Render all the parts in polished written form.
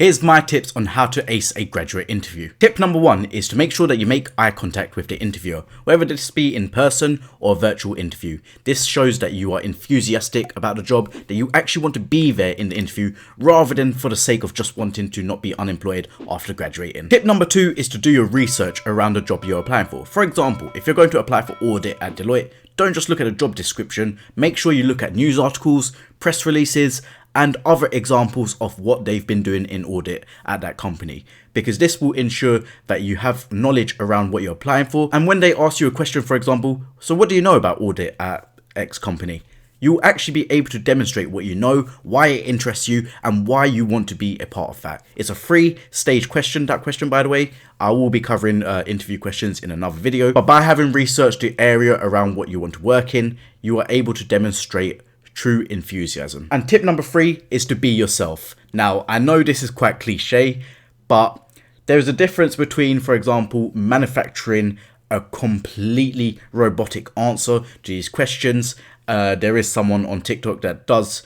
Here's my tips on how to ace a graduate interview. Tip number 1 is to make sure that you make eye contact with the interviewer, whether this be in person or a virtual interview. This shows that you are enthusiastic about the job, that you actually want to be there in the interview, rather than for the sake of just wanting to not be unemployed after graduating. Tip number 2 is to do your research around the job you're applying for. For example, if you're going to apply for audit at Deloitte, don't just look at a job description, make sure you look at news articles, press releases, and other examples of what they've been doing in audit at that company, because this will ensure that you have knowledge around what you're applying for. And when they ask you a question, for example, so what do you know about audit at X company? You'll actually be able to demonstrate what you know, why it interests you, and why you want to be a part of that. It's a 3-stage question, that question, by the way. I will be covering interview questions in another video, but by having researched the area around what you want to work in, you are able to demonstrate true enthusiasm. And tip number 3 is to be yourself. Now, I know this is quite cliche, but there's a difference between, for example, manufacturing a completely robotic answer to these questions. There is someone on TikTok that does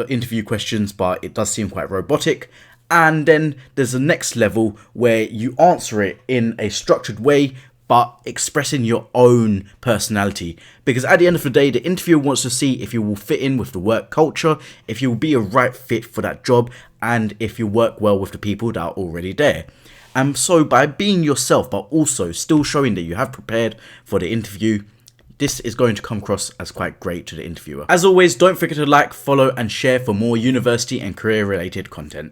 interview questions, but it does seem quite robotic. And then there's the next level where you answer it in a structured way, but expressing your own personality. Because at the end of the day, the interviewer wants to see if you will fit in with the work culture, if you will be a right fit for that job, and if you work well with the people that are already there. And so by being yourself, but also still showing that you have prepared for the interview, this is going to come across as quite great to the interviewer. As always, don't forget to like, follow, and share for more university and career related content.